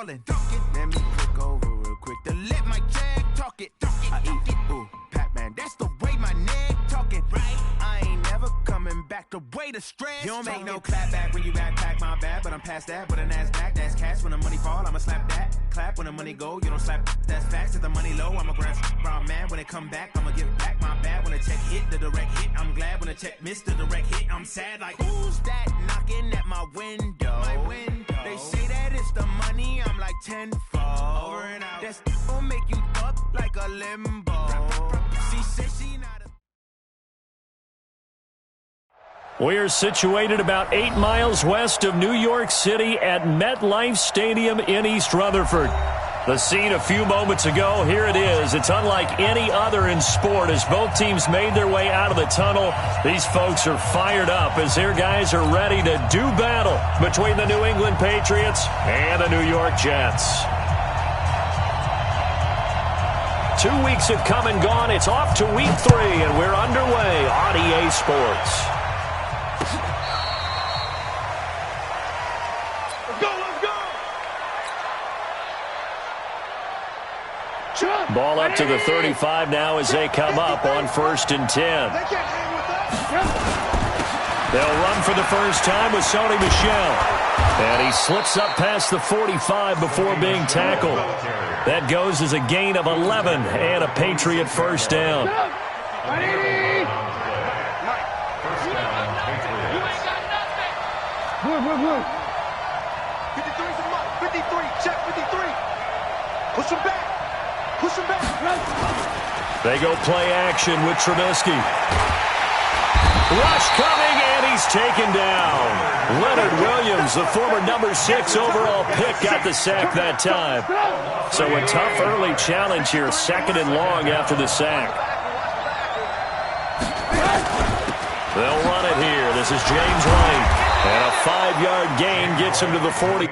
ballin'. Let me click over real quick to let my jag talk it. I eat, ooh, Pac-Man, that's the way my neck talking. Right? I ain't never coming back the way the stress. You don't make no clap back when you backpack, my bad, but I'm past that. But an ass back, that's cash. When the money fall, I'ma slap that. Clap when the money go, you don't slap. That's facts. If the money low, I'ma grab brown man. When it come back, I'ma give back my bad. When the check hit, the direct hit, I'm glad. When the check missed the direct hit, I'm sad. Like, who's that knocking at my window? They say that it's the money, I'm like tenfold. Over and out. That's gon' make you up like a limbo. She said she not a... We're situated about 8 miles west of New York City at MetLife Stadium in East Rutherford. The scene a few moments ago, here it is. It's unlike any other in sport as both teams made their way out of the tunnel. These folks are fired up as their guys are ready to do battle between the New England Patriots and the New York Jets. 2 weeks have come and gone. It's off to week 3, and we're underway on EA Sports. Ball up to the 35 now as they come up on 1st and 10. They'll run for the first time with Sony Michel. And he slips up past the 45 before being tackled. That goes as a gain of 11 and a Patriot first down. Move. 53's a mark. 53. Check 53. Push him back. Push him back. They go play action with Trubisky. Rush coming, and he's taken down. Leonard Williams, the former number 6 overall pick, got the sack that time. So a tough early challenge here, 2nd and long after the sack. They'll run it here. This is James White. And a 5-yard gain gets him to the 40.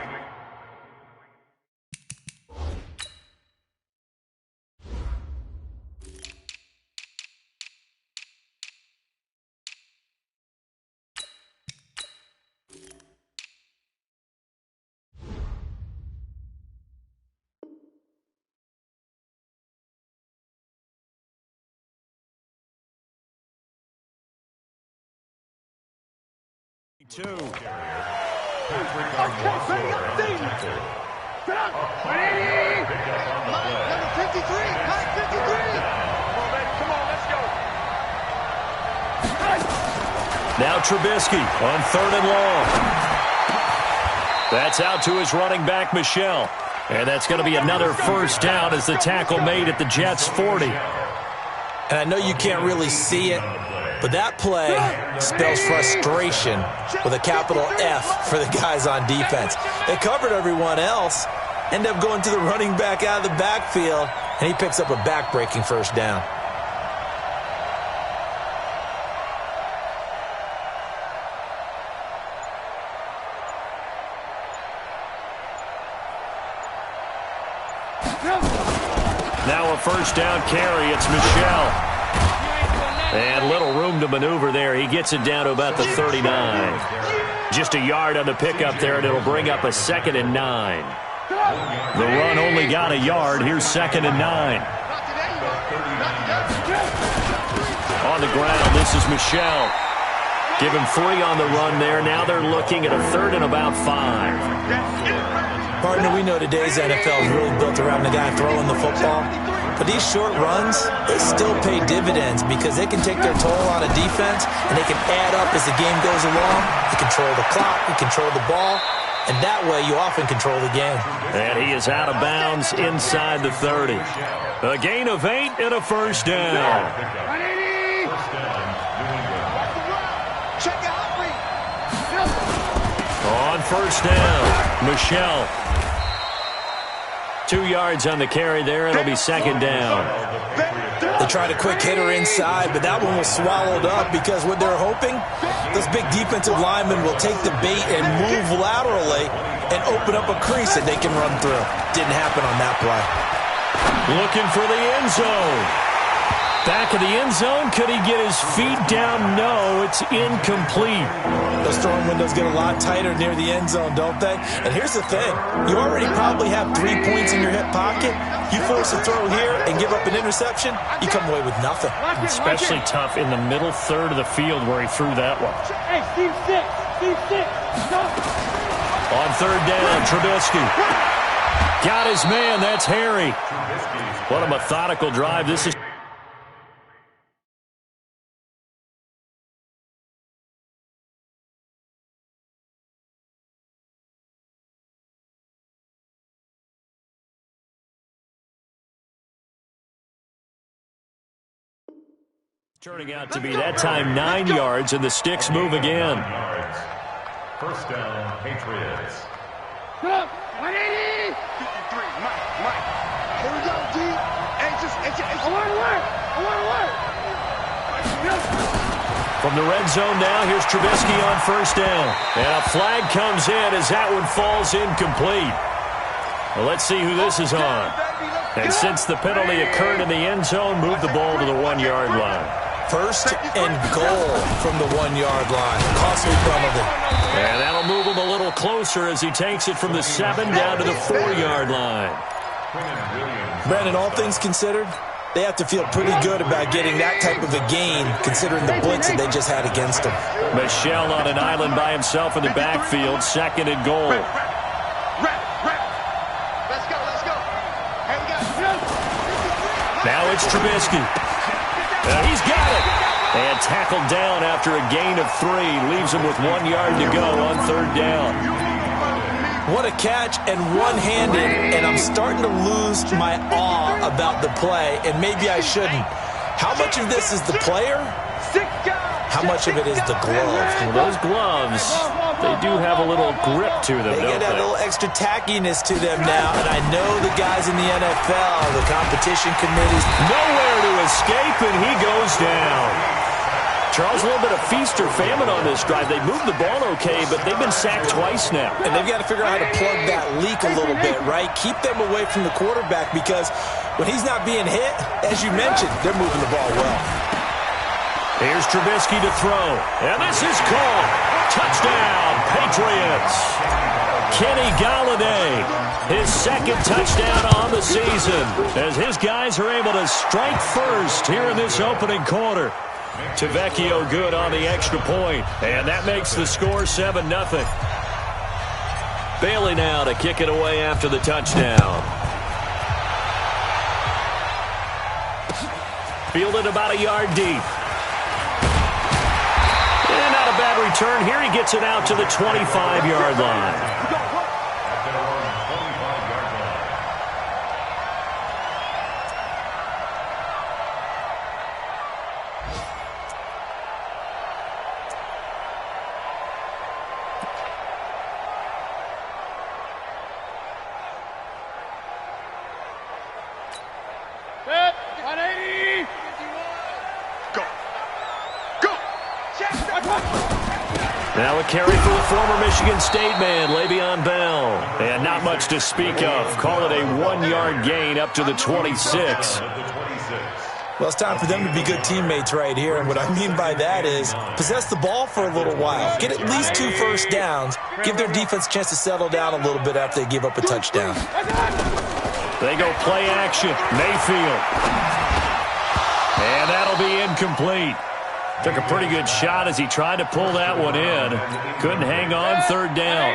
Two. Come on, let's go. Now Trubisky on 3rd and long. That's out to his running back, Michel. And that's going to be another first down as the tackle made at the Jets' 40. And I know you can't really see it, but that play spells frustration with a capital F for the guys on defense. They covered everyone else, end up going to the running back out of the backfield, and he picks up a back-breaking first down. Now a first down carry. It's Michel. And little room to maneuver there. He gets it down to about the 39. Just a yard on the pickup there, and it'll bring up a 2nd and 9. The run only got a yard. Here's 2nd and 9. On the ground, this is Michel. Give him 3 on the run there. Now they're looking at a 3rd and about 5. Partner, we know today's NFL is really built around the guy throwing the football. But these short runs, they still pay dividends because they can take their toll on a defense and they can add up as the game goes along. You control the clock, you control the ball, and that way you often control the game. And he is out of bounds inside the 30. A gain of 8 and a first down. On first down, Michel. 2 yards on the carry there. It'll be 2nd down. They tried a quick hitter inside, but that one was swallowed up because what they're hoping, those big defensive linemen will take the bait and move laterally and open up a crease that they can run through. Didn't happen on that play. Looking for the end zone. Back of the end zone. Could he get his feet down? No, it's incomplete. Those throwing windows get a lot tighter near the end zone, don't they? And here's the thing. You already probably have 3 points in your hip pocket. You force a throw here and give up an interception, you come away with nothing. Especially tough in the middle third of the field where he threw that one. Hey, Steve 6. On third down, Trubisky. Got his man. That's Harry. What a methodical drive. This is... turning out to be that time 9 yards, and the sticks move again. First down, Patriots. 180! 53, Mike. Here we go, D. I want to work. From the red zone now, here's Trubisky on first down. And a flag comes in as that one falls incomplete. Well, let's see who this is on. And since the penalty occurred in the end zone, move the ball to the 1 yard line. First and goal from the 1 yard line. Costly penalty. And that'll move him a little closer as he takes it from the 7 down to the 4 yard line. Brandon, all things considered, they have to feel pretty good about getting that type of a gain, considering the blitz that they just had against them. Michel on an island by himself in the backfield, second and goal. Let's go. Hey, we got Now it's Trubisky. He's got it. And tackled down after a gain of 3. Leaves him with 1 yard to go on third down. What a catch, and one-handed, and I'm starting to lose my awe about the play, and maybe I shouldn't. How much of this is the player? How much of it is the glove? Well, those gloves, they do have a little grip to them, They don't get a little extra tackiness to them now, and I know the guys in the NFL, the competition committees. Nowhere to escape, and he goes down. Charles, a little bit of feast or famine on this drive. They moved the ball okay, but they've been sacked twice now. And they've got to figure out how to plug that leak a little bit, right? Keep them away from the quarterback, because when he's not being hit, as you mentioned, they're moving the ball well. Here's Trubisky to throw, and this is called. Touchdown, Patriots. Kenny Galladay, his second touchdown on the season, as his guys are able to strike first here in this opening quarter. Tavecchio good on the extra point, and that makes the score 7-0. Bailey now to kick it away after the touchdown. Fielded about a yard deep. And not a bad return. Here he gets it out to the 25-yard line. Now a carry for the former Michigan State man, Le'Veon Bell. And not much to speak of. Call it a 1 yard gain up to the 26. Well, it's time for them to be good teammates right here. And what I mean by that is possess the ball for a little while. Get at least 2 first downs. Give their defense a chance to settle down a little bit after they give up a touchdown. They go play action. Mayfield. And that'll be incomplete. Took a pretty good shot as he tried to pull that one in. Couldn't hang on, third down.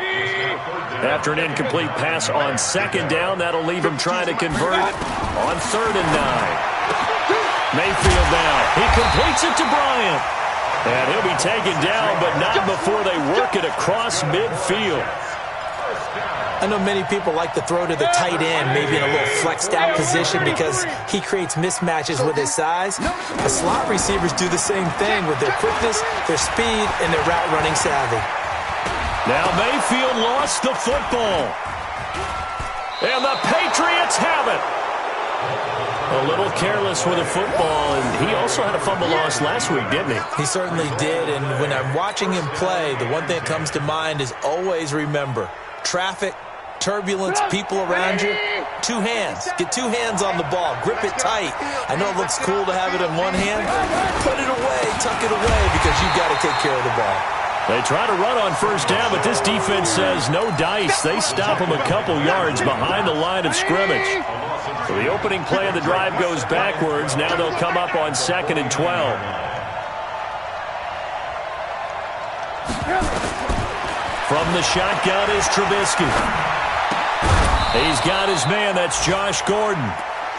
After an incomplete pass on second down, that'll leave him trying to convert on 3rd and 9. Mayfield now. He completes it to Bryant. And he'll be taken down, but not before they work it across midfield. I know many people like to throw to the tight end, maybe in a little flexed out position because he creates mismatches with his size. The slot receivers do the same thing with their quickness, their speed, and their route running savvy. Now Mayfield lost the football. And the Patriots have it. A little careless with the football, and he also had a fumble loss last week, didn't he? He certainly did, and when I'm watching him play, the one thing that comes to mind is always remember, traffic, turbulence, people around you, Two hands. Get two hands on the ball. Grip it tight. I know it looks cool to have it in one hand. Put it away. Tuck it away because you've got to take care of the ball. They try to run on first down, but this defense says no dice. They stop them a couple yards behind the line of scrimmage. So the opening play of the drive goes backwards. Now they'll come up on 2nd and 12. From the shotgun is Trubisky. He's got his man. That's Josh Gordon.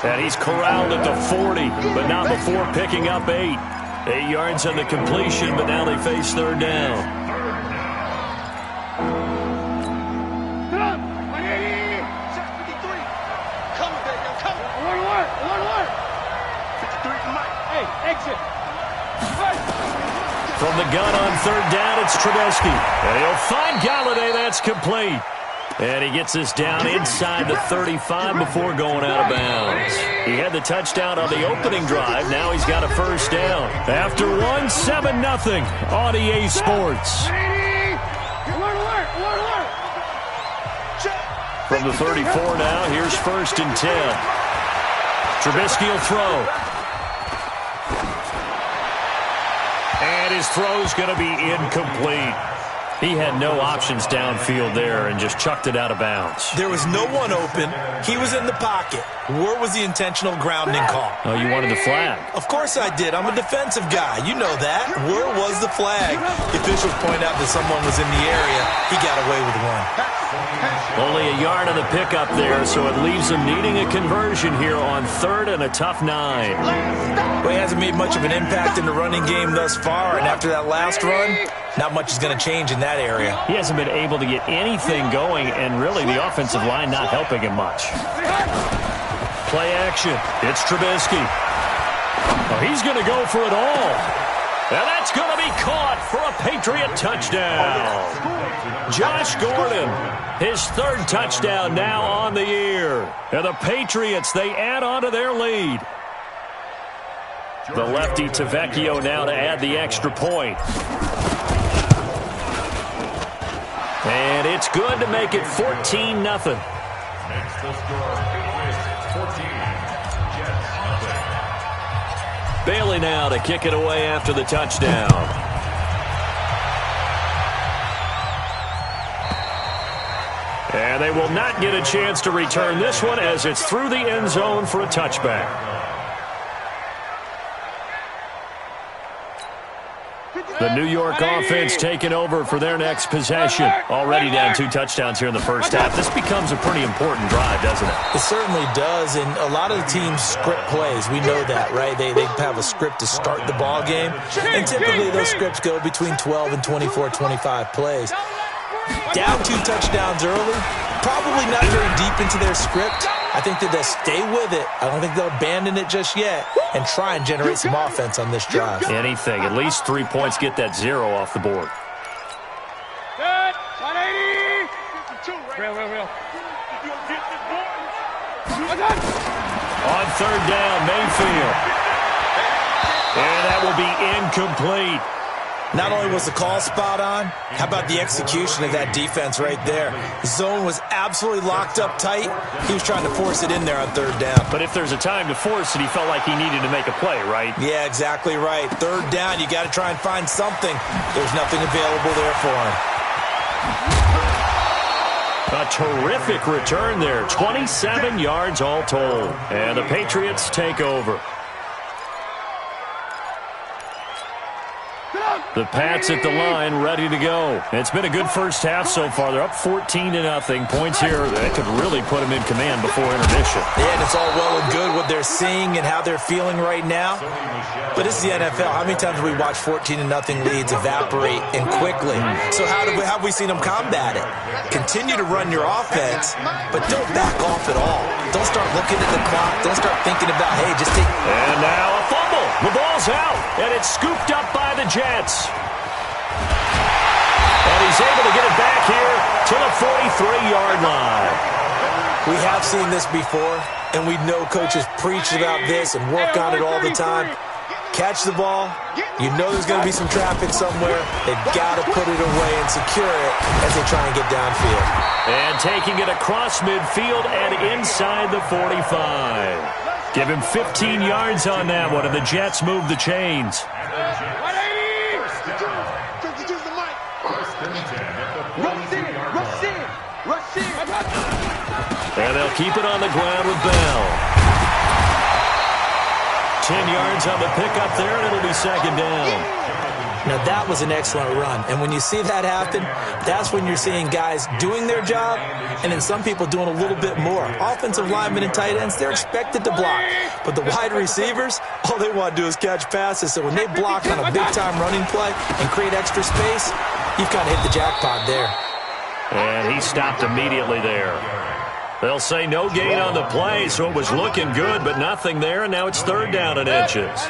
And he's corralled at the 40, but not before picking up 8. 8 yards on the completion, but now they face third down. From the gun on third down, it's Trubisky. And he'll find Galladay. That's complete. And he gets this down inside the 35 before going out of bounds. He had the touchdown on the opening drive. Now he's got a first down. After 1, 7-0 on EA Sports. From the 34 now, here's 1st and 10. Trubisky will throw. And his throw's going to be incomplete. He had no options downfield there and just chucked it out of bounds. There was no one open. He was in the pocket. Where was the intentional grounding call? Oh, you wanted the flag. Of course I did. I'm a defensive guy. You know that. Where was the flag? The officials point out that someone was in the area. He got away with one. Only a yard on the pickup there, so it leaves him needing a conversion here on 3rd and a tough 9. Well, he hasn't made much of an impact in the running game thus far, and after that last run, not much is going to change in that area. He hasn't been able to get anything going, and really the offensive line not helping him much. Play action. It's Trubisky. Oh, he's going to go for it all. And that's going to be caught for a Patriot touchdown. Josh Gordon, his 3rd touchdown now on the year. And the Patriots, they add on to their lead. The lefty Tavecchio now to add the extra point. And it's good to make it 14-0. Next, the score, Patriots 14, Jets 0. Bailey now to kick it away after the touchdown. And they will not get a chance to return this one as it's through the end zone for a touchback. The New York offense taking over for their next possession. Already down 2 touchdowns here in the first half. This becomes a pretty important drive, doesn't it? It certainly does, and a lot of the teams script plays. We know that, right? They have a script to start the ball game, and typically those scripts go between 12 and 24, 25 plays. Down 2 touchdowns early, probably not very deep into their script. I think that they'll stay with it. I don't think they'll abandon it just yet and try and generate some offense on this drive. Anything. At least 3 points. Get that 0 off the board. Good. 180. 52, right? Real. On 3rd down, Mayfield. And that will be incomplete. Not only was the call spot on, how about the execution of that defense right there? The zone was absolutely locked up tight. He was trying to force it in there on 3rd down. But if there's a time to force it, he felt like he needed to make a play, right? Yeah, exactly right. 3rd down, you got to try and find something. There's nothing available there for him. A terrific return there. 27 yards all told. And the Patriots take over. The Pats at the line, ready to go. It's been a good first half so far. They're up 14-0. Points here that could really put them in command before intermission. Yeah, and it's all well and good what they're seeing and how they're feeling right now. But this is the NFL. How many times have we watched 14-0 leads evaporate and quickly? So how have we seen them combat it? Continue to run your offense, but don't back off at all. Don't start looking at the clock. Don't start thinking about, hey, just take... And now a fumble. The ball's out, and it's scooped up by the Jets. And he's able to get it back here to the 43-yard line. We have seen this before, and we know coaches preach about this and work on it all the time. catch the ball, you know there's going to be some traffic somewhere. They've got to put it away and secure it as they try and get downfield. And taking it across midfield and inside the 45. Give him 15 yards on that one, and the Jets move the chains. And they'll keep it on the ground with Bell. 10 yards on the pickup there, and it'll be second down. Now, that was an excellent run. And when you see that happen, that's when you're seeing guys doing their job and then some people doing a little bit more. Offensive linemen and tight ends, they're expected to block. But the wide receivers, all they want to do is catch passes. So when they block on a big-time running play and create extra space, you've kind of hit the jackpot there. And he stopped immediately there. They'll say no gain on the play, so it was looking good, but nothing there, and now it's third down and inches.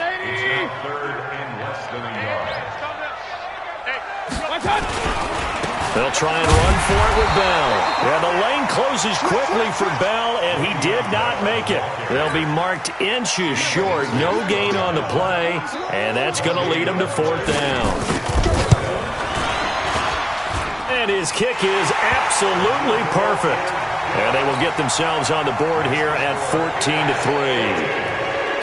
They'll try and run for it with Bell. Yeah, the lane closes quickly for Bell, and he did not make it. They'll be marked inches short. No gain on the play, and that's going to lead him to fourth down. And his kick is absolutely perfect. And they will get themselves on the board here at 14-3.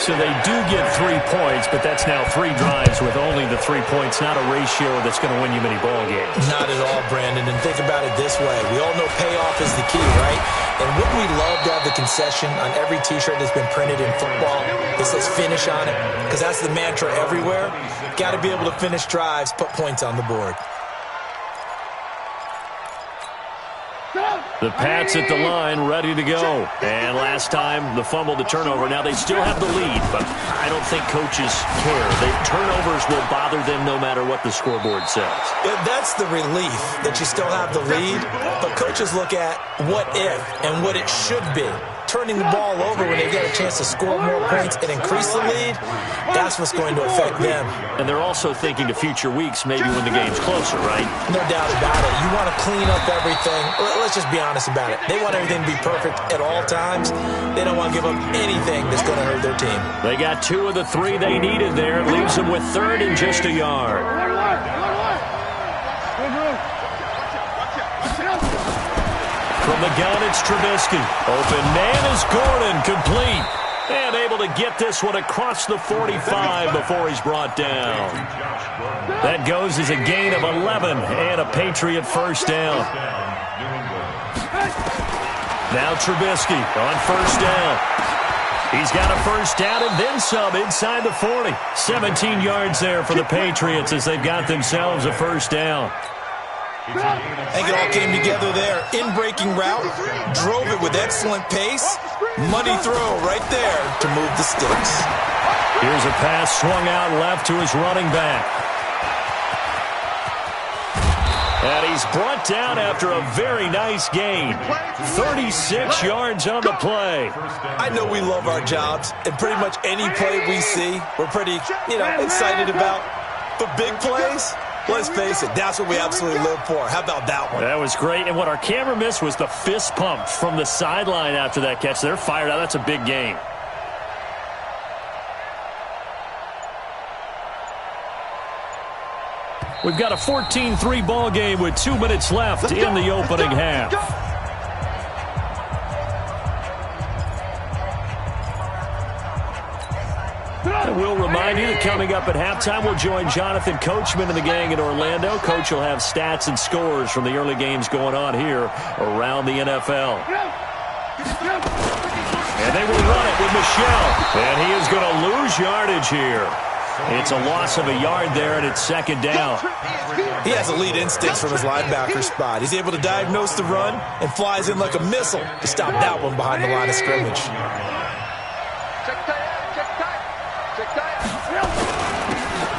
So they do get 3 points, but that's now 3 drives with only the 3 points, not a ratio that's going to win you many ball games. Not at all, Brandon. And think about it this way. We all know payoff is the key, right? And wouldn't we love to have the concession on every T-shirt that's been printed in football that says finish on it? Because that's the mantra everywhere. Got to be able to finish drives, put points on the board. The Pats at the line, ready to go. And last time, the fumble, the turnover. Now, they still have the lead, but I don't think coaches care. The turnovers will bother them no matter what the scoreboard says. Yeah, that's the relief, that you still have the lead. But coaches look at what if and what it should be. Turning the ball over when they get a chance to score more points and increase the lead, that's what's going to affect them. And they're also thinking to future weeks, maybe when the game's closer, right? No doubt about it. You want to clean up everything. Let's just be honest about it. They want everything to be perfect at all times. They don't want to give up anything that's going to hurt their team. They got 2 of the 3 they needed there. It leaves them with third and just a yard. From the gun, it's Trubisky. Open man is Gordon, complete. And able to get this one across the 45 before he's brought down. That goes as a gain of 11 and a Patriot first down. Now Trubisky on first down. He's got a first down and then some inside the 40. 17 yards there for the Patriots as they've got themselves a first down. I think it all came together there. In-breaking route, drove it with excellent pace. Money throw right there to move the sticks. Here's a pass swung out left to his running back. And he's brought down after a very nice gain. 36 yards on the play. I know we love our jobs, and pretty much any play we see, we're pretty, excited about. But big plays, let's face it, that's what we absolutely live for. How about that one? That was great. And what our camera missed was the fist pump from the sideline after that catch. They're fired out. That's a big game. We've got a 14-3 ball game with 2 minutes left in the opening half. And we'll remind you that coming up at halftime, we'll join Jonathan Coachman and the gang in Orlando. Coach will have stats and scores from the early games going on here around the NFL. And they will run it with Michel. And he is going to lose yardage here. It's a loss of a yard there, and it's second down. He has elite instincts from his linebacker spot. He's able to diagnose the run and flies in like a missile to stop that one behind the line of scrimmage.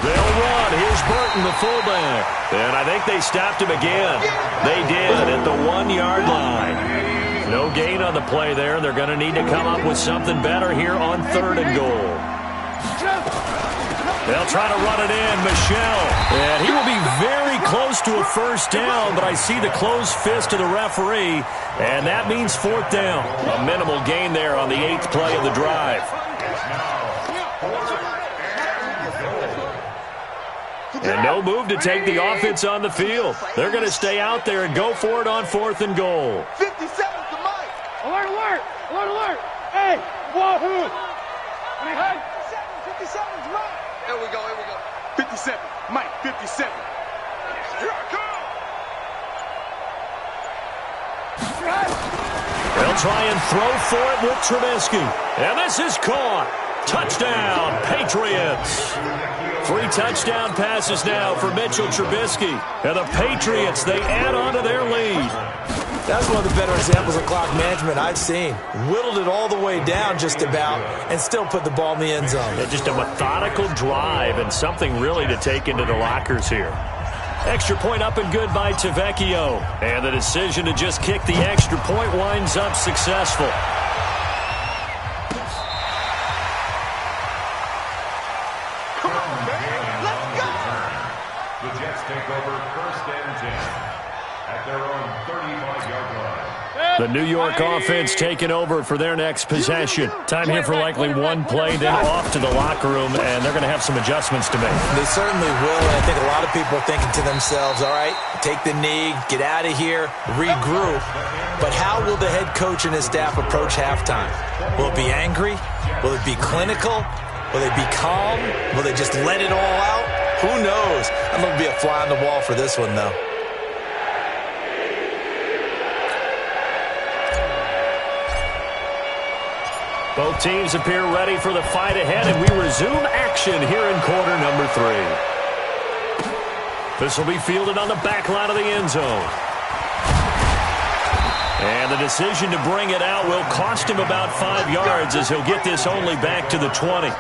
They'll run. Here's Burton, the fullback. And I think they stopped him again. They did at the 1-yard line. No gain on the play there. They're going to need to come up with something better here on 3rd and goal. They'll try to run it in. Michel. And he will be very close to a first down, but I see the closed fist of the referee, and that means 4th down. A minimal gain there on the 8th play of the drive. And no move to take the offense on the field. They're going to stay out there and go for it on 4th and goal. 57 to Mike. Alert, alert, alert, alert. Hey, wahoo. 57 to Mike. Here we go, here we go. 57, Mike, 57. Here I come. They'll try and throw for it with Trubisky. And this is caught. Touchdown, Patriots. 3 touchdown passes now for Mitchell Trubisky. And the Patriots, they add on to their lead. That's one of the better examples of clock management I've seen. Whittled it all the way down just about and still put the ball in the end zone. Yeah, just a methodical drive and something really to take into the lockers here. Extra point up and good by Tavecchio. And the decision to just kick the extra point winds up successful. The Jets take over 1st and 10 at their own 35-yard line. The New York offense taking over for their next possession. Time here for likely one play, then off to the locker room, and they're going to have some adjustments to make. They certainly will, and I think a lot of people are thinking to themselves, all right, take the knee, get out of here, regroup. But how will the head coach and his staff approach halftime? Will it be angry? Will it be clinical? Will they be calm? Will they just let it all out? Who knows? I'm going to be a fly on the wall for this one, though. Both teams appear ready for the fight ahead, and we resume action here in quarter number 3. This will be fielded on the back line of the end zone. And the decision to bring it out will cost him about 5 yards as he'll get this only back to the 20.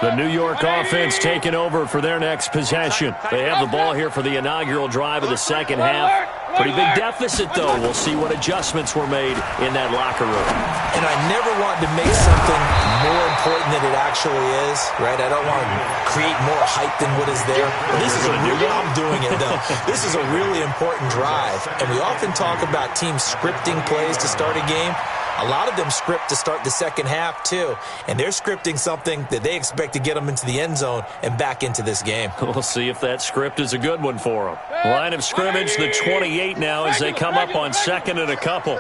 The New York offense taking over for their next possession. They have the ball here for the inaugural drive of the second half. Pretty big deficit, though. We'll see what adjustments were made in that locker room. And I never want to make something more important than it actually is, right? I don't want to create more hype than what is there. But this is a really, I'm doing it, though. This is a really important drive. And we often talk about teams scripting plays to start a game. A lot of them script to start the second half, too. And they're scripting something that they expect to get them into the end zone and back into this game. We'll see if that script is a good one for them. Line of scrimmage, the 28 now as they come up on 2nd and a couple.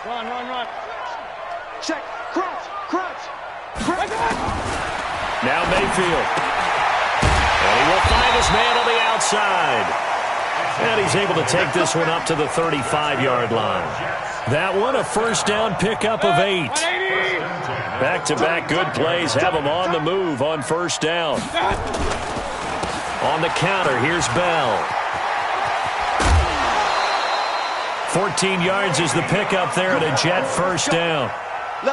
Run, run, run. Check, crunch, crunch. Now Mayfield. And he will find his man on the outside. And he's able to take this one up to the 35-yard line. That one, a first down pickup of 8. Back-to-back good plays have him on the move on first down. On the counter, here's Bell. 14 yards is the pickup there at a Jet first down.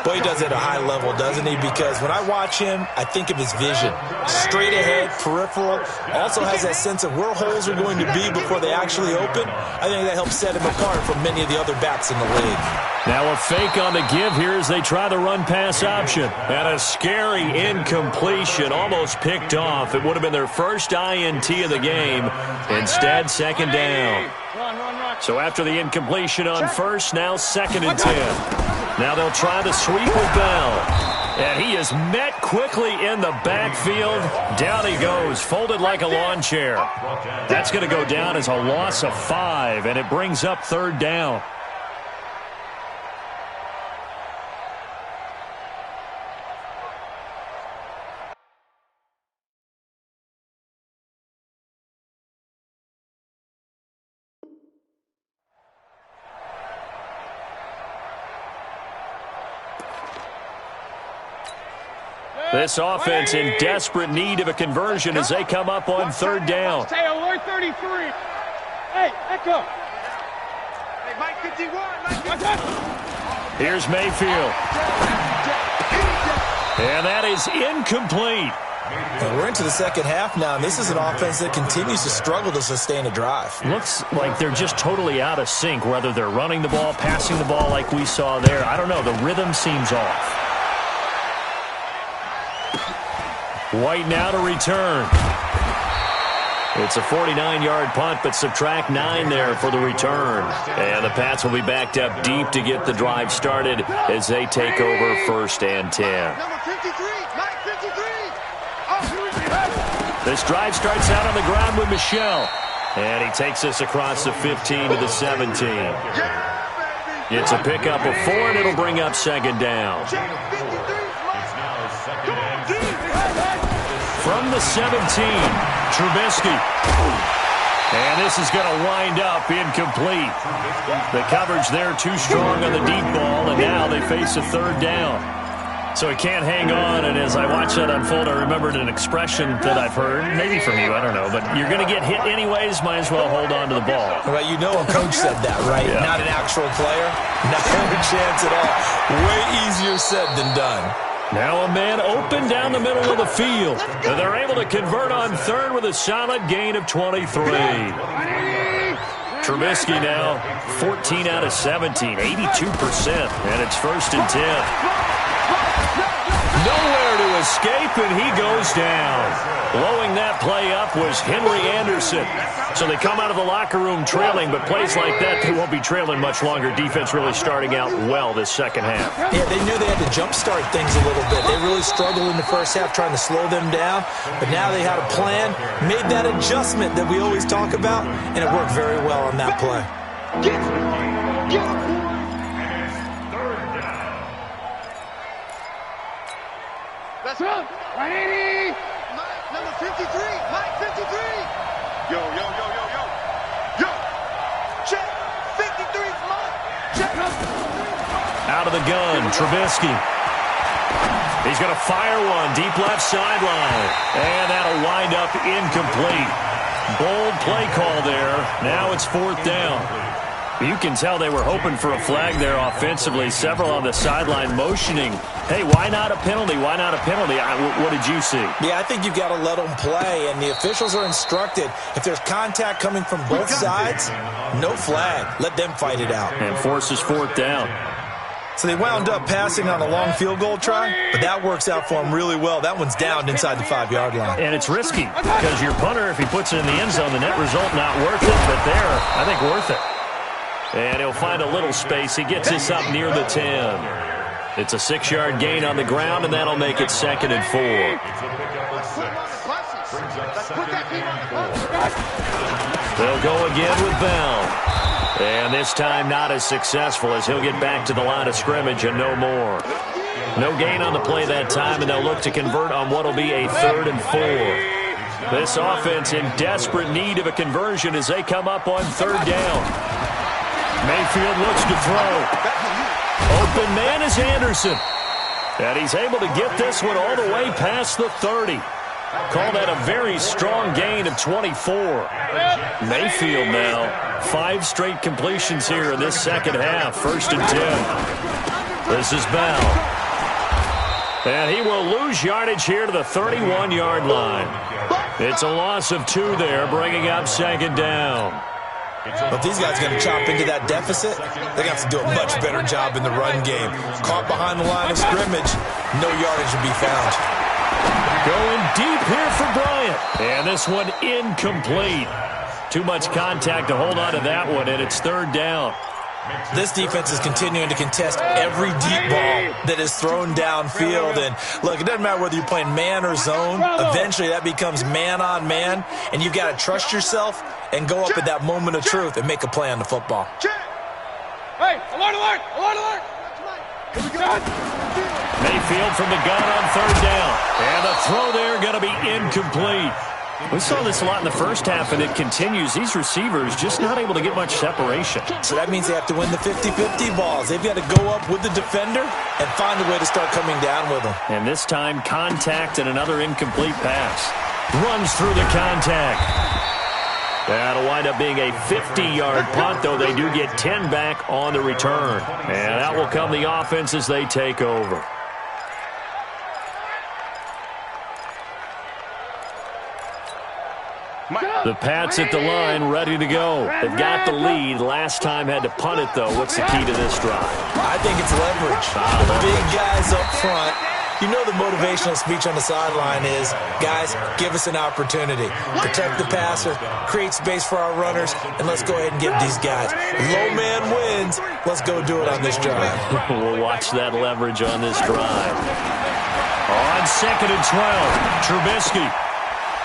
Boy, he does it at a high level, doesn't he? Because when I watch him, I think of his vision. Straight ahead, peripheral. Also has that sense of where holes are going to be before they actually open. I think that helps set him apart from many of the other backs in the league. Now a fake on the give here as they try the run-pass option. And a scary incompletion, almost picked off. It would have been their first INT of the game. Instead, second down. So after the incompletion on first, now 2nd and 10. Now they'll try the sweep with Bell. And he is met quickly in the backfield. Down he goes, folded like a lawn chair. That's going to go down as a loss of 5, and it brings up 3rd down. This offense in desperate need of a conversion as they come up on 3rd down. Say alert 33. Hey, Echo. Hey, Mike 51, Mike 51. Here's Mayfield. And that is incomplete. And we're into the second half now, and this is an offense that continues to struggle to sustain a drive. Looks like they're just totally out of sync, whether they're running the ball, passing the ball like we saw there. I don't know. The rhythm seems off. White now to return. It's a 49-yard punt, but subtract 9 there for the return. And the Pats will be backed up deep to get the drive started as they take over 1st and 10. Number 53, Mike 53. This drive starts out on the ground with Michel. And he takes us across the 15 to the 17. It's a pickup of 4, and it'll bring up 2nd down. From the 17, Trubisky. And this is going to wind up incomplete. The coverage there too strong on the deep ball, and now they face a 3rd down. So he can't hang on, and as I watch that unfold, I remembered an expression that I've heard, maybe from you, I don't know, but you're going to get hit anyways, might as well hold on to the ball. Well, you know a coach said that, right? Yeah. Not an actual player. Not a chance at all. Way easier said than done. Now a man open down the middle of the field. And they're able to convert on 3rd with a solid gain of 23. Trubisky now 14 out of 17, 82%. And it's 1st and 10. Nowhere to escape, and he goes down. Blowing that play up was Henry Anderson. So they come out of the locker room trailing, but plays like that, they won't be trailing much longer. Defense really starting out well this second half. Yeah, they knew they had to jumpstart things a little bit. They really struggled in the first half trying to slow them down, but now they had a plan, made that adjustment that we always talk about, and it worked very well on that play. Let's run. 180. Mike, number 53. Mike 53. Yo. Yo. Check. 53's Mike. Check. Out of the gun, Trubisky. He's going to fire one deep left sideline. And that'll wind up incomplete. Bold play call there. Now it's 4th down. You can tell they were hoping for a flag there offensively. Several on the sideline motioning. Hey, why not a penalty? Why not a penalty? What did you see? Yeah, I think you've got to let them play, and the officials are instructed, if there's contact coming from both sides, no flag. Let them fight it out. And forces 4th down. So they wound up passing on a long field goal try, but that works out for them really well. That one's down inside the 5-yard line. And it's risky because your punter, if he puts it in the end zone, the net result not worth it, but there, I think worth it. And he'll find a little space. He gets us up near the 10. It's a 6-yard gain on the ground, and that'll make it 2nd and 4. They'll go again with Bell. And this time not as successful as he'll get back to the line of scrimmage and no more. No gain on the play that time, and they'll look to convert on what will be a 3rd and 4. This offense in desperate need of a conversion as they come up on 3rd down. Mayfield looks to throw. Open man is Anderson. And he's able to get this one all the way past the 30. Call that a very strong gain of 24. Mayfield now, 5 straight completions here in this second half. 1st and 10. This is Bell. And he will lose yardage here to the 31-yard line. It's a loss of 2 there, bringing up 2nd down. But if these guys are going to chop into that deficit, they're going to have to do a much better job in the run game. Caught behind the line of scrimmage, no yardage will be found. Going deep here for Bryant. And this one incomplete. Too much contact to hold on to that one, and it's 3rd down. This defense is continuing to contest every deep ball that is thrown downfield. And look, it doesn't matter whether you're playing man or zone. Eventually that becomes man on man, and you've got to trust yourself and go up at that moment of truth and make a play on the football. Hey, alert, alert, alert, alert. Mayfield from the gun on 3rd down. And the throw there going to be incomplete. We saw this a lot in the first half, and it continues. These receivers just not able to get much separation. So that means they have to win the 50-50 balls. They've got to go up with the defender and find a way to start coming down with them. And this time, contact and another incomplete pass. Runs through the contact. That'll wind up being a 50-yard punt, though they do get 10 back on the return. And that will come the offense as they take over. The Pats at the line, ready to go. They've got the lead. Last time had to punt it, though. What's the key to this drive? I think it's leverage. The big guys up front You know the motivational speech on the sideline is, guys, give us an opportunity. Protect the passer, create space for our runners, and let's go ahead and give these guys. Low man wins. Let's go do it on this drive. We'll watch that leverage on this drive. On 2nd and 12, Trubisky.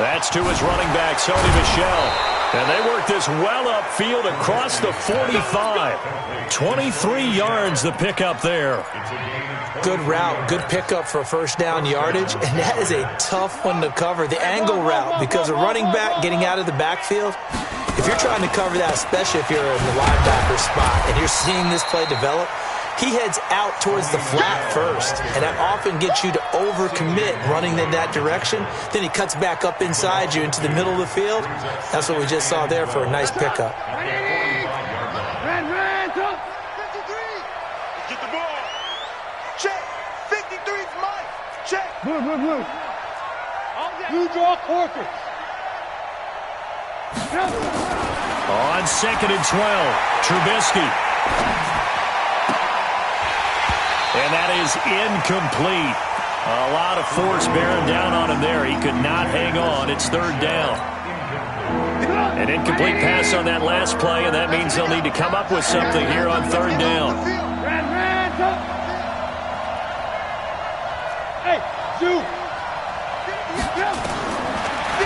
That's to his running back, Sony Michel. And they work this well upfield across the 45. 23 yards the pickup there. Good route, good pickup for first down yardage, and that is a tough one to cover. The angle route, because a running back getting out of the backfield, if you're trying to cover that, especially if you're in the linebacker spot and you're seeing this play develop, he heads out towards the flat first, and that often gets you to overcommit running in that direction. Then he cuts back up inside you into the middle of the field. That's what we just saw there for a nice pickup. Get the ball. Check. 53's mine. Check. Blue. Blue draw quarters. On 2nd and 12, Trubisky. And that is incomplete. A lot of force bearing down on him there. He could not hang on. It's 3rd down. An incomplete pass on that last play, and that means they'll need to come up with something here on 3rd down. Hey, shoot.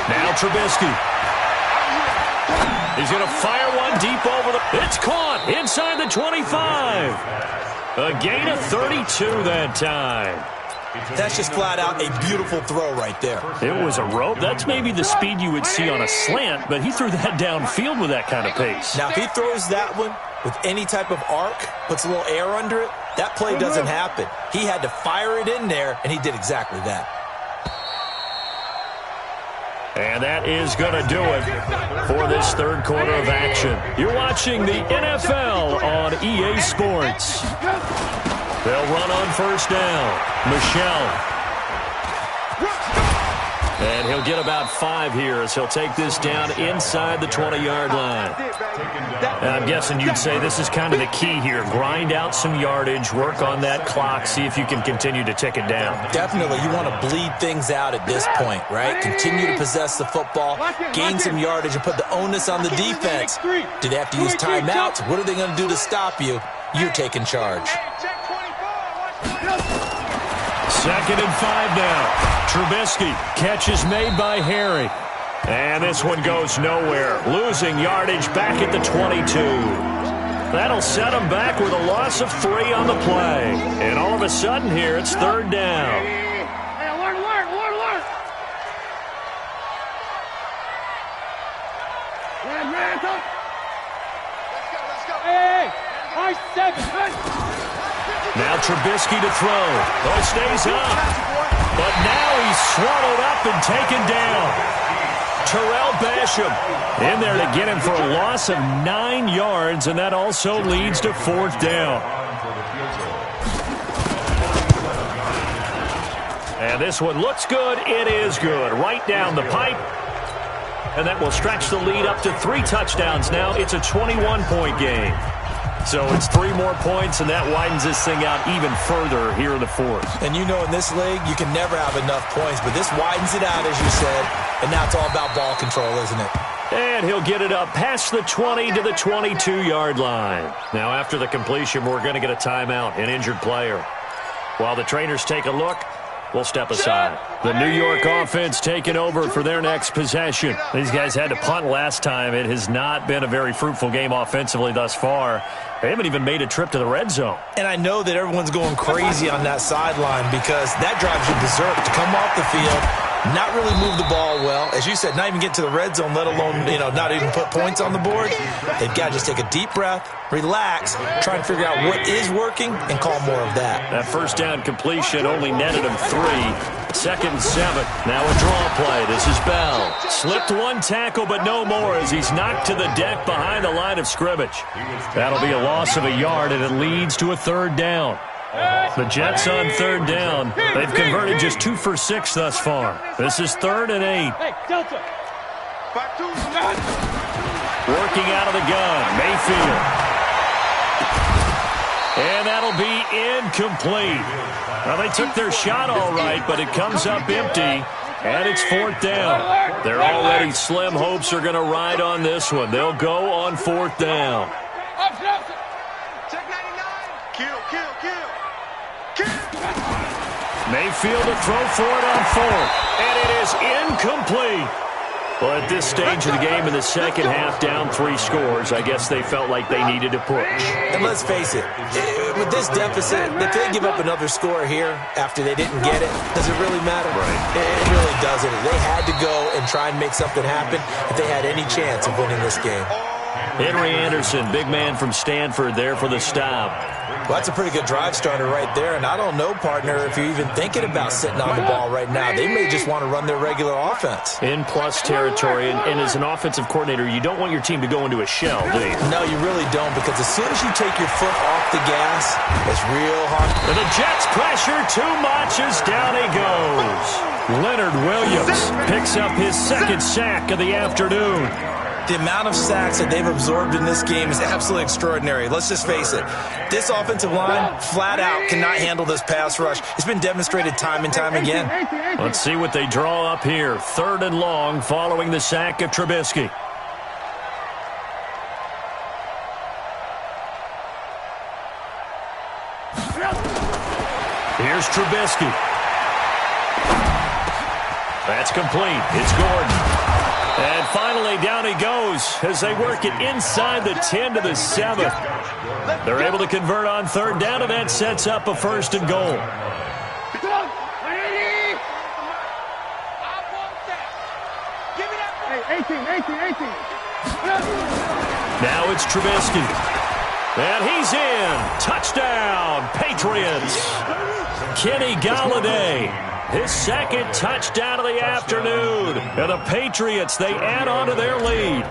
Now Trubisky. He's going to fire one deep over the... It's caught inside the 25. A gain of 32 that time. That's just flat out a beautiful throw right there. It was a rope. That's maybe the speed you would see on a slant, but he threw that downfield with that kind of pace. Now, if he throws that one with any type of arc, puts a little air under it, that play doesn't happen. He had to fire it in there, and he did exactly that. And that is going to do it for this 3rd quarter of action. You're watching the NFL on EA Sports. They'll run on first down. Michel. And he'll get about 5 here as he'll take this down inside the 20-yard line. And I'm guessing you'd say this is kind of the key here. Grind out some yardage, work on that clock, see if you can continue to tick it down. Definitely. You want to bleed things out at this point, right? Continue to possess the football, gain some yardage, and put the onus on the defense. Do they have to use timeouts? What are they going to do to stop you? You're taking charge. 2nd and 5 now. Trubisky, catch is made by Harry. And this one goes nowhere. Losing yardage back at the 22. That'll set him back with a loss of 3 on the play. And all of a sudden here, it's 3rd down. Hey, alert. Ran, up. Let's go. Hey, high 7. Now Trubisky to throw. Oh, stays up. But now he's swallowed up and taken down. Terrell Basham in there to get him for a loss of 9 yards, and that also leads to 4th down. And this one looks good. It is good. Right down the pipe. And that will stretch the lead up to 3 touchdowns now. It's a 21-point game. So it's 3 more points, and that widens this thing out even further here in the 4th. And you know in this league, you can never have enough points, but this widens it out, as you said, and now it's all about ball control, isn't it? And he'll get it up past the 20 to the 22-yard line. Now after the completion, we're going to get a timeout, an injured player. While the trainers take a look, we'll step aside. The New York offense taking over for their next possession. These guys had to punt last time. It has not been a very fruitful game offensively thus far. They haven't even made a trip to the red zone. And I know that everyone's going crazy on that sideline because that drives you berserk to come off the field, not really move the ball well. As you said, not even get to the red zone, let alone, not even put points on the board. They've got to just take a deep breath, relax, try and figure out what is working, and call more of that. That first down completion only netted him 3. 2nd and 7. Now a draw play. This is Bell. Slipped one tackle, but no more as he's knocked to the deck behind the line of scrimmage. That'll be a loss of a yard, and it leads to a 3rd down. The Jets on 3rd down. They've converted just 2 for 6 thus far. This is 3rd and 8. Hey, Delta. Working out of the gun, Mayfield. And that'll be incomplete. Well, they took their shot all right, but it comes up empty, and it's 4th down. They're already slim hopes are going to ride on this one. They'll go on 4th down. Check 99. Kill. Mayfield to throw for it on 4th, and it is incomplete. Well, at this stage of the game in the second half, down 3 scores, I guess they felt like they needed to push. And let's face it, with this deficit, if they give up another score here after they didn't get it, does it really matter? Right. It really doesn't. They had to go and try and make something happen if they had any chance of winning this game. Henry Anderson, big man from Stanford, there for the stop. Well, that's a pretty good drive starter right there, and I don't know, partner, if you're even thinking about sitting on the ball right now. They may just want to run their regular offense. In plus territory, and as an offensive coordinator, you don't want your team to go into a shell, do you? No, you really don't, because as soon as you take your foot off the gas, it's real hard. And the Jets pressure too much as down he goes. Leonard Williams picks up his 2nd sack of the afternoon. The amount of sacks that they've absorbed in this game is absolutely extraordinary. Let's just face it. This offensive line, flat out, cannot handle this pass rush. It's been demonstrated time and time again. Let's see what they draw up here. 3rd and long following the sack of Trubisky. Here's Trubisky. That's complete. It's Gordon. And finally, down he goes as they work it inside the 10 to the 7. They're able to convert on 3rd down, and that sets up a 1st and goal. Now it's Trubisky. And he's in. Touchdown, Patriots. Kenny Galladay. His 2nd touchdown of the afternoon. And the Patriots, they add on to their lead.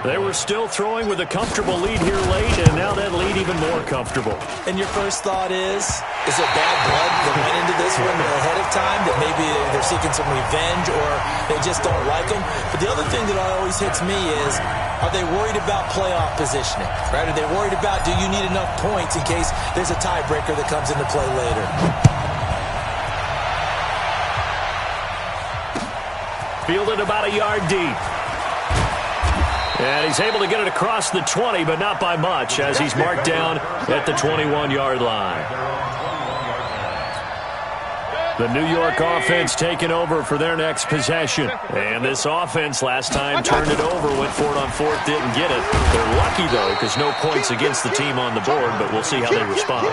They were still throwing with a comfortable lead here late, and now that lead even more comfortable. And your first thought is it bad blood that went into this one ahead of time, that maybe they're seeking some revenge or they just don't like them? But the other thing that always hits me is, are they worried about playoff positioning? Right? Are they worried about, do you need enough points in case there's a tiebreaker that comes into play later? Fielded about a yard deep. And he's able to get it across the 20, but not by much, as he's marked down at the 21-yard line. The New York offense taking over for their next possession. And this offense last time turned it over, went for it on 4th, didn't get it. They're lucky, though, because no points against the team on the board, but we'll see how they respond.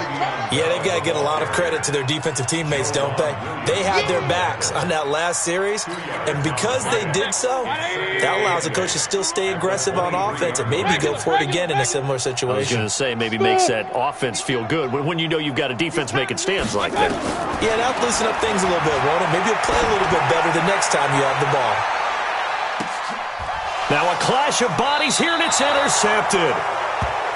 Yeah, they've got to get a lot of credit to their defensive teammates, don't they? They had their backs on that last series, and because they did so, that allows the coach to still stay aggressive on offense and maybe go for it again in a similar situation. I was going to say, maybe makes that offense feel good when you know you've got a defense making stands like that. Yeah, that'll loosen up things a little bit, won't it? Maybe you'll play a little bit better the next time you have the ball. Now a clash of bodies here, and it's intercepted.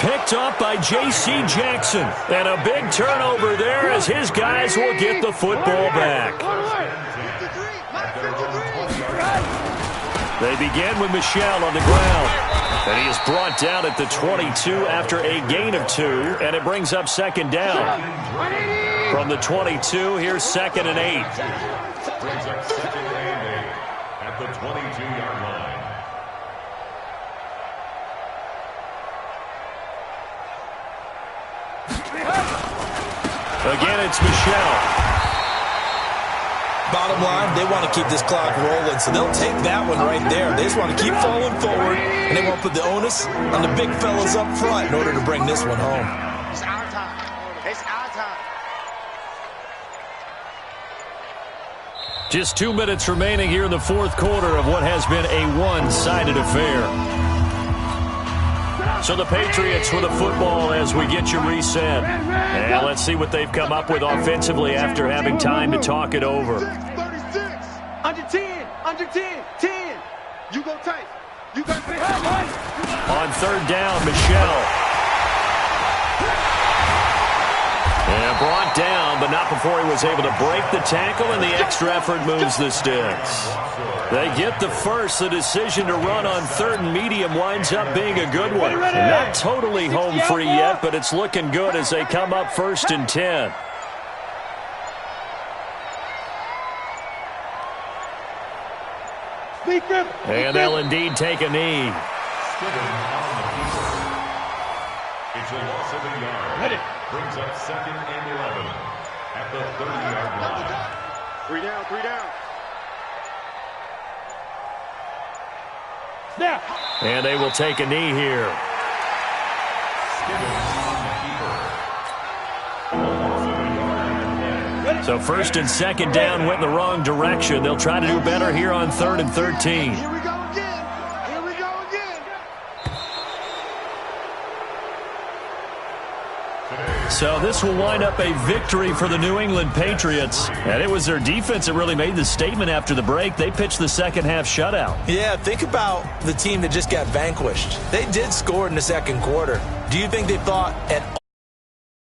Picked up by J.C. Jackson. And a big turnover there as his guys will get the football back. They begin with Michel on the ground. And he is brought down at the 22 after a gain of 2, and it brings up 2nd down. From the 22, here's 2nd and 8. Brings up 2nd and 8 at the 22-yard line. Again, it's Michel. Bottom line, they want to keep this clock rolling, so they'll take that one right there. They just want to keep falling forward, and they want to put the onus on the big fellas up front in order to bring this one home. It's our time. It's our time. Just 2 minutes remaining here in the 4th quarter of what has been a one-sided affair. So the Patriots with the football as we get you reset. And let's see what they've come up with offensively after having time to talk it over. 36, under 10, under 10, 10. You go tight. You got to On 3rd down, Michel. And brought down, but not before he was able to break the tackle, and the extra effort moves the sticks. They get the first. The decision to run on third and medium winds up being a good one. Not totally home free yet, but it's looking good as they come up 1st and 10. And they'll indeed take a knee. It's a loss of a yard. Brings up 2nd and 11 at the 30-yard line. 3 down, 3 down. Snap. And they will take a knee here. So 1st and 2nd down went in the wrong direction. They'll try to do better here on 3rd and 13. Here we go again. Here we go again. So this will wind up a victory for the New England Patriots. And it was their defense that really made the statement after the break. They pitched the second-half shutout. Yeah, think about the team that just got vanquished. They did score in the second quarter. Do you think they thought at